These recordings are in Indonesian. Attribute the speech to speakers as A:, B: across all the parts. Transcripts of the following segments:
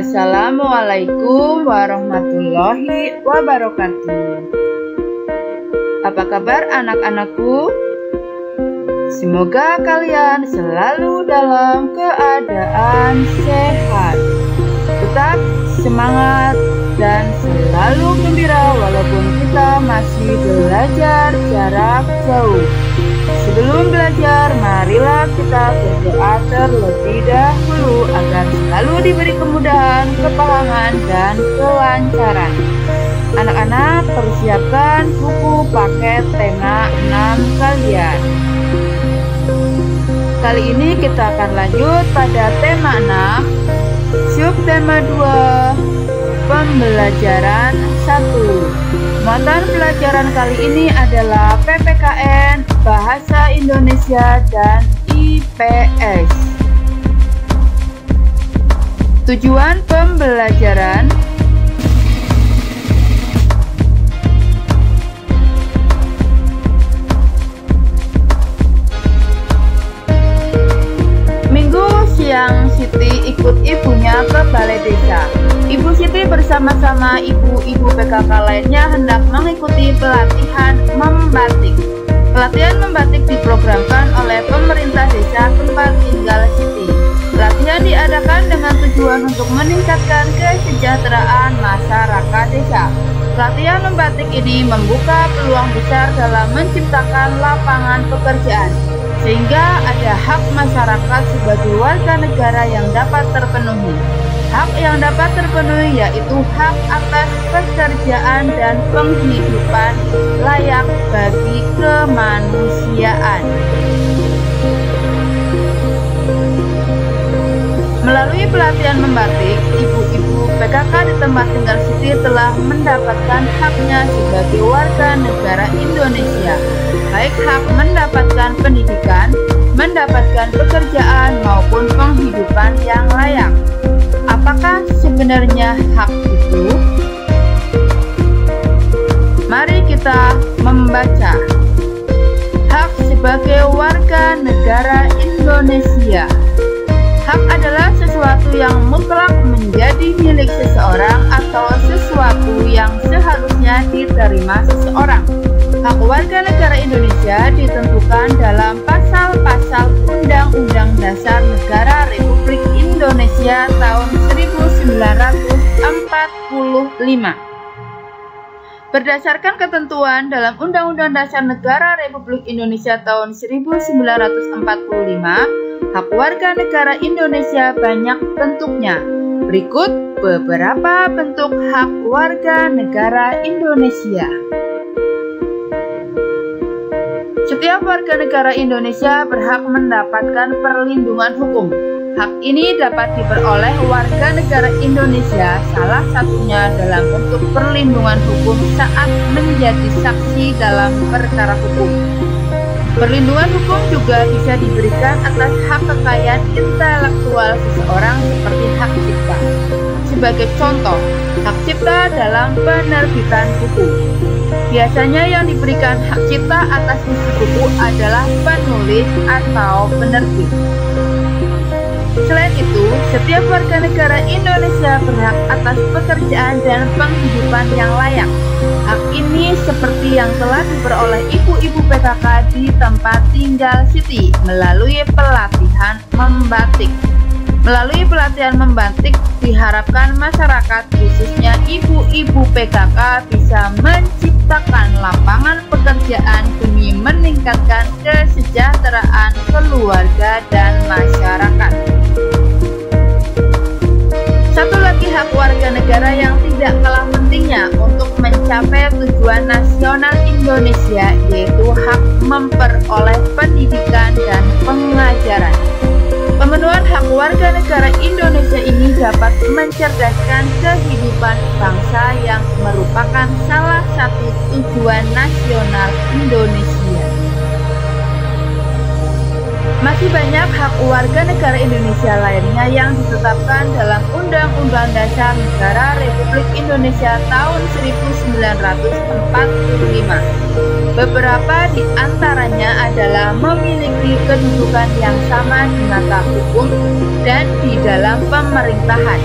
A: Assalamualaikum warahmatullahi wabarakatuh. Apa kabar anak-anakku? Semoga kalian selalu dalam keadaan sehat, tetap semangat dan selalu gembira walaupun kita masih belajar jarak jauh. Sebelum belajar, marilah kita berdoa terlebih dahulu agar selalu diberi kemudahan, kepahaman, dan kelancaran. Anak-anak, persiapkan buku paket tema 6 kalian. Kali ini kita akan lanjut pada tema 6, subtema 2, pembelajaran 1. Muatan pelajaran kali ini adalah PPKN, Bahasa Indonesia, dan IPS. Tujuan pembelajaran: Minggu siang Siti ikut ibunya ke balai desa. Ibu Siti bersama-sama ibu-ibu PKK lainnya hendak mengikuti pelatihan membatik. Pelatihan membatik diprogramkan oleh pemerintah desa tempat tinggal Siti. Pelatihan diadakan dengan tujuan untuk meningkatkan kesejahteraan masyarakat desa. Pelatihan membatik ini membuka peluang besar dalam menciptakan lapangan pekerjaan, sehingga ada hak masyarakat sebagai warga negara yang dapat terpenuhi. Hak yang dapat terpenuhi yaitu hak atas pekerjaan dan penghidupan layak bagi kemanusiaan. Melalui pelatihan membatik, ibu-ibu PKK di tempat tinggal Siti telah mendapatkan haknya sebagai warga negara Indonesia, baik hak mendapatkan pendidikan, mendapatkan pekerjaan, maupun penghidupan yang layak. Apakah sebenarnya hak itu? Mari kita membaca. Hak sebagai warga negara Indonesia. Hak adalah sesuatu yang mutlak menjadi milik seseorang atau sesuatu yang seharusnya diterima seseorang. Hak warga negara Indonesia ditentukan dalam pasal-pasal Undang-Undang Dasar Negara Republik Indonesia tahun 1945. Berdasarkan ketentuan dalam Undang-Undang Dasar Negara Republik Indonesia tahun 1945, hak warga negara Indonesia banyak bentuknya. Berikut beberapa bentuk hak warga negara Indonesia. Setiap warga negara Indonesia berhak mendapatkan perlindungan hukum. Hak ini dapat diperoleh warga negara Indonesia salah satunya dalam bentuk perlindungan hukum saat menjadi saksi dalam perkara hukum. Perlindungan hukum juga bisa diberikan atas hak kekayaan intelektual seseorang seperti hak cipta. Sebagai contoh, hak cipta dalam penerbitan buku. Biasanya yang diberikan hak cipta atas isi buku adalah penulis atau penerbit. Selain itu, setiap warga negara Indonesia berhak atas pekerjaan dan penghidupan yang layak. Hak ini seperti yang telah diperoleh ibu-ibu PKK di tempat tinggal Siti melalui pelatihan membatik. Melalui pelatihan membatik, diharapkan masyarakat, khususnya ibu-ibu PKK, bisa menciptakan lapangan pekerjaan demi meningkatkan kesejahteraan keluarga dan masyarakat. Satu lagi hak warga negara yang tidak kalah pentingnya untuk mencapai tujuan nasional Indonesia, yaitu hak memperoleh pendidikan dan pengajaran. Pemenuhan hak warga negara Indonesia ini dapat mencerdaskan kehidupan bangsa yang merupakan salah satu tujuan nasional Indonesia. Masih banyak hak warga negara Indonesia lainnya yang ditetapkan dalam Undang-Undang Dasar Negara Republik Indonesia tahun 1945. Beberapa di antaranya adalah memiliki kedudukan yang sama di mata hukum dan di dalam pemerintahan,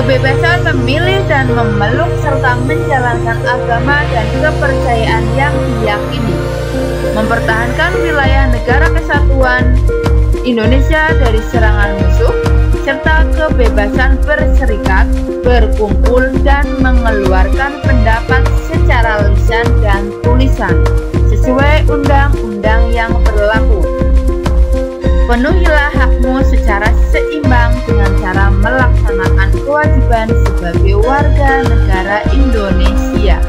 A: kebebasan memilih dan memeluk serta menjalankan agama dan kepercayaan yang diyakini, mempertahankan wilayah negara kesatuan Indonesia dari serangan musuh, serta kebebasan berserikat, berkumpul, dan mengeluarkan pendapat secara lisan dan tulisan sesuai undang-undang yang berlaku. Penuhilah hakmu secara seimbang dengan cara melaksanakan kewajiban sebagai warga negara Indonesia.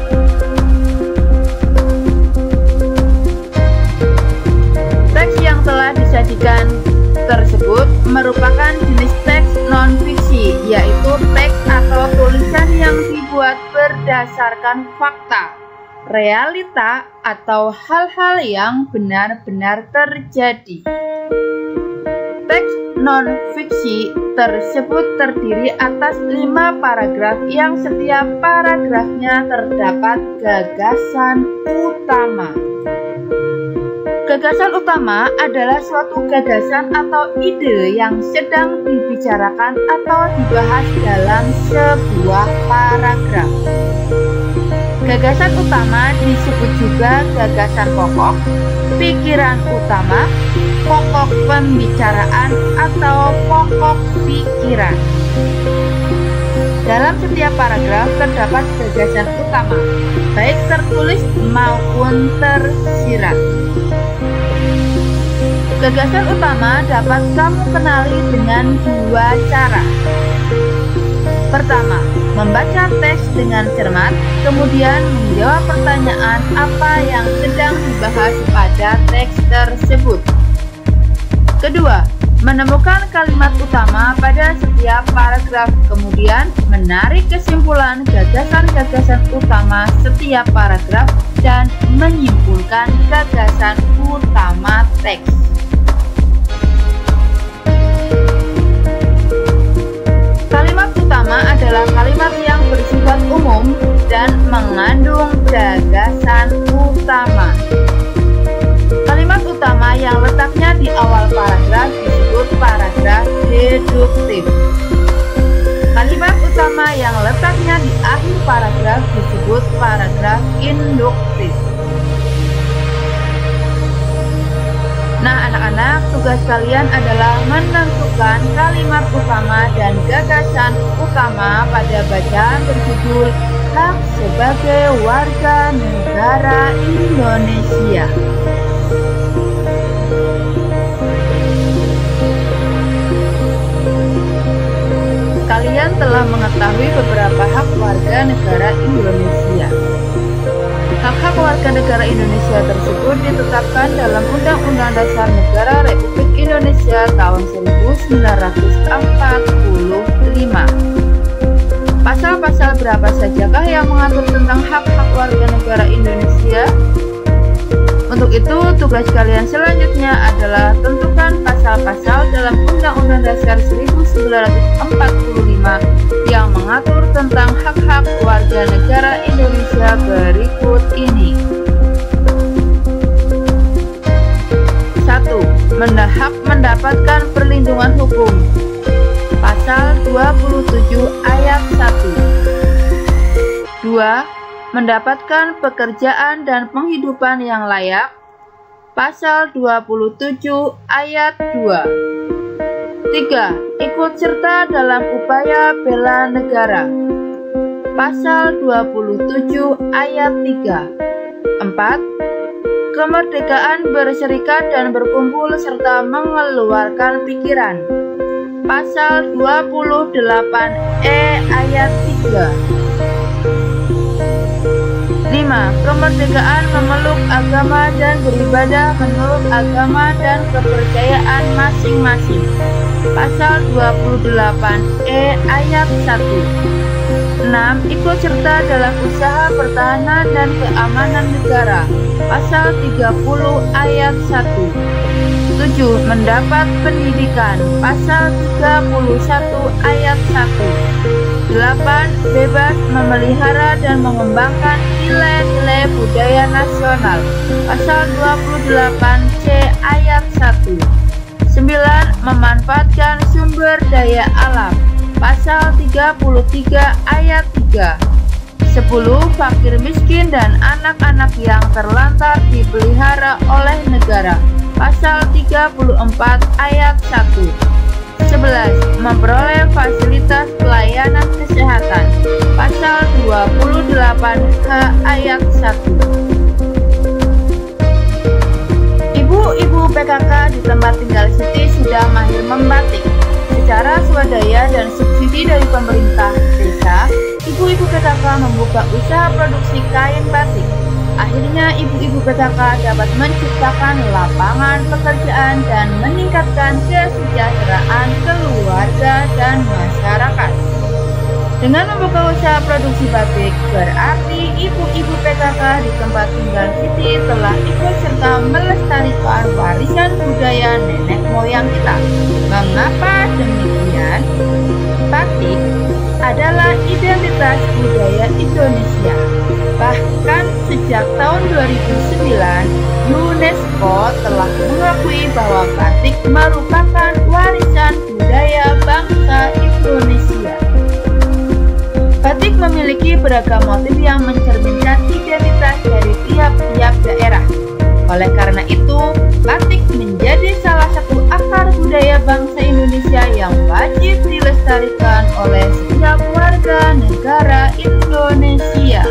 A: Teks yang telah disajikan tersebut merupakan jenis teks non-fiksi, yaitu teks atau tulisan yang dibuat berdasarkan fakta, realita, atau hal-hal yang benar-benar terjadi. Teks non-fiksi tersebut terdiri atas 5 paragraf yang setiap paragrafnya terdapat gagasan utama. Gagasan utama adalah suatu gagasan atau ide yang sedang dibicarakan atau dibahas dalam sebuah paragraf. Gagasan utama disebut juga gagasan pokok, pikiran utama, pokok pembicaraan, atau pokok pikiran. Dalam setiap paragraf terdapat gagasan utama, baik tertulis maupun tersirat. Gagasan utama dapat kamu kenali dengan 2 cara. Pertama, membaca teks dengan cermat, kemudian menjawab pertanyaan apa yang sedang dibahas pada teks tersebut. Kedua, menemukan kalimat utama pada setiap paragraf, kemudian menarik kesimpulan gagasan-gagasan utama setiap paragraf dan menyimpulkan gagasan utama teks. Kalimat utama adalah kalimat yang bersifat umum dan mengandung gagasan utama. Kalimat utama yang letaknya di awal paragraf disebut paragraf deduktif. Kalimat utama yang letaknya di akhir paragraf disebut paragraf induktif. Nah, anak-anak, tugas kalian adalah menentukan kalimat utama dan gagasan utama pada bacaan berjudul Hak sebagai Warga Negara Indonesia. Kalian telah mengetahui beberapa hak warga negara Indonesia. Hak-hak warga negara Indonesia tersebut ditetapkan dalam Undang-Undang Dasar Negara Republik Indonesia tahun 1945. Pasal-pasal berapa sajakah yang mengatur tentang hak-hak warga negara Indonesia? Untuk itu, tugas kalian selanjutnya adalah tentukan pasal-pasal dalam Undang-Undang Dasar 1945 yang mengatur tentang hak-hak warga negara Indonesia berikut ini. 1. Hak mendapatkan perlindungan hukum. Pasal 27 ayat 1. 2. Mendapatkan pekerjaan dan penghidupan yang layak. Pasal 27 ayat 2. 3. Ikut serta dalam upaya bela negara. Pasal 27 ayat 3. 4. Kemerdekaan berserikat dan berkumpul serta mengeluarkan pikiran. Pasal 28E ayat 3. 5. Kemerdekaan memeluk agama dan beribadah menurut agama dan kepercayaan masing-masing. Pasal 28E ayat 1. 6. Ikut serta dalam usaha pertahanan dan keamanan negara. Pasal 30 ayat 1. 7. Mendapat pendidikan. Pasal 31 ayat 1. 8. Bebas memelihara dan mengembangkan nilai-nilai budaya nasional. Pasal 28C ayat 1. memanfaatkan sumber daya alam. Pasal 33 ayat 3. 10. Fakir miskin dan anak-anak yang terlantar dipelihara oleh negara. Pasal 34 ayat 1. 11. Memperoleh fasilitas pelayanan kesehatan. Pasal 28H ayat 1. Ibu-ibu PKK di tempat tinggal Siti sudah mahir membatik. Secara swadaya dan subsidi dari pemerintah desa, ibu-ibu PKK membuka usaha produksi kain batik. Akhirnya ibu-ibu PKK dapat menciptakan lapangan pekerjaan dan meningkatkan kesejahteraan keluarga dan masyarakat. Dengan membuka usaha produksi batik, berarti ibu-ibu PKK di tempat tinggal Siti telah ikut serta melestarikan warisan budaya nenek moyang kita. Mengapa demikian? Batik adalah identitas budaya Indonesia. Bahkan sejak tahun 2009, UNESCO telah mengakui bahwa batik merupakan warisan budaya bangsa Indonesia. Batik memiliki beragam motif yang mencerminkan identitas dari tiap-tiap daerah. Oleh karena itu, batik menjadi salah satu akar budaya bangsa Indonesia yang wajib dilestarikan oleh setiap warga negara Indonesia.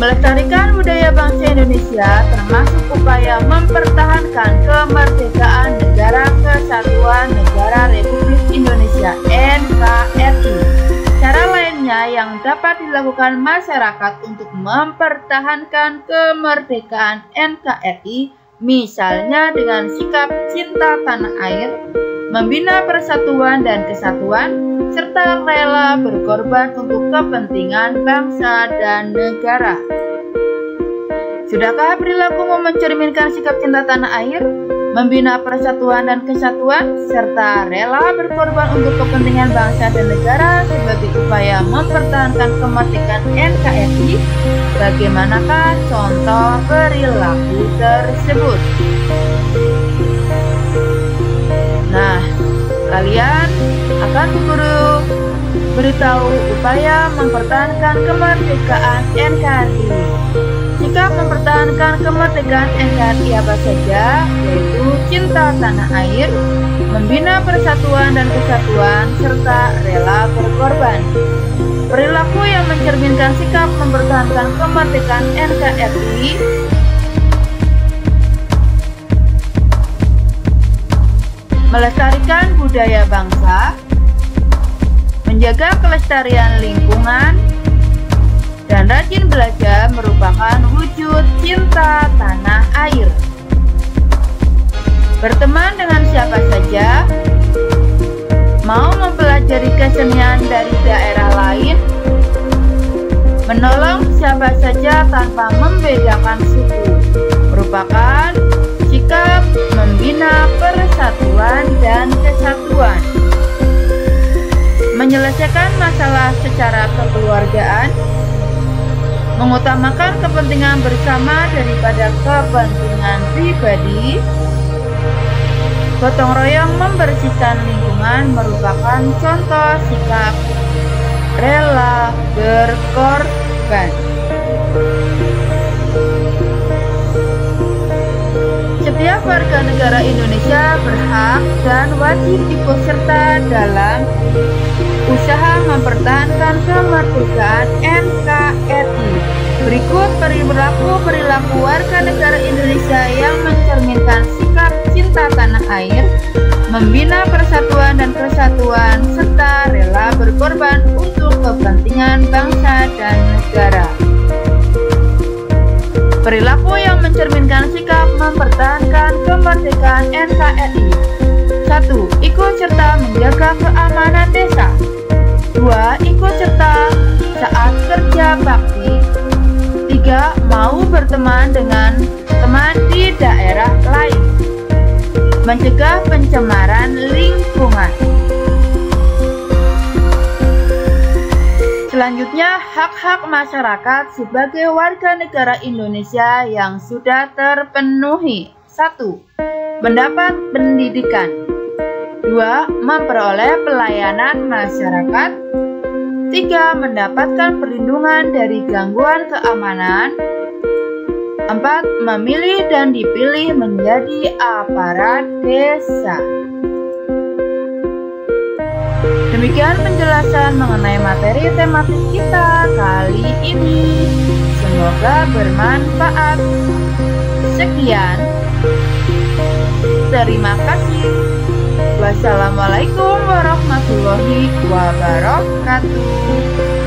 A: Melestarikan budaya bangsa Indonesia termasuk upaya mempertahankan kemerdekaan Negara Kesatuan Negara Republik Indonesia (NKRI). Cara lainnya yang dapat dilakukan masyarakat untuk mempertahankan kemerdekaan NKRI, misalnya dengan sikap cinta tanah air, membina persatuan dan kesatuan, serta rela berkorban untuk kepentingan bangsa dan negara. Sudahkah perilakumu mencerminkan sikap cinta tanah air, membina persatuan dan kesatuan, serta rela berkorban untuk kepentingan bangsa dan negara sebagai upaya mempertahankan kemerdekaan NKRI? Bagaimanakah contoh perilaku tersebut? Nah, kalian akan beritahu upaya mempertahankan kemerdekaan NKRI. Sikap mempertahankan kemerdekaan NKRI apa saja, yaitu cinta tanah air, membina persatuan dan kesatuan, serta rela berkorban. Perilaku yang mencerminkan sikap mempertahankan kemerdekaan NKRI melestarikan budaya bangsa, menjaga kelestarian lingkungan, dan rajin belajar merupakan wujud cinta tanah air. Berteman dengan siapa saja, mau mempelajari kesenian dari daerah lain, menolong siapa saja tanpa membedakan suku, merupakan sikap membina persatuan dan kesatuan. Menyelesaikan masalah secara kekeluargaan, mengutamakan kepentingan bersama daripada kepentingan pribadi, gotong royong membersihkan lingkungan merupakan contoh sikap rela berkorban. Setiap warga negara Indonesia berhak dan wajib ikut serta dalam usaha mempertahankan kemerdekaan NKRI. Berikut perilaku warga negara Indonesia yang mencerminkan sikap cinta tanah air, membina persatuan dan kesatuan, serta rela berkorban untuk kepentingan bangsa dan negara. Perilaku yang mencerminkan sikap mempertahankan kemerdekaan NKRI. 1. Ikut serta menjaga keamanan desa. 2. Ikut serta saat kerja bakti. 3. Mau berteman dengan teman di daerah lain. Mencegah pencemaran lingkungan. Selanjutnya, hak-hak masyarakat sebagai warga negara Indonesia yang sudah terpenuhi. 1. mendapat pendidikan. 2. Memperoleh pelayanan masyarakat. 3. Mendapatkan perlindungan dari gangguan keamanan. 4. Memilih dan dipilih menjadi aparat desa. Demikian penjelasan mengenai materi tematik kita kali ini. Semoga bermanfaat. Sekian. Terima kasih. Wassalamualaikum warahmatullahi wabarakatuh.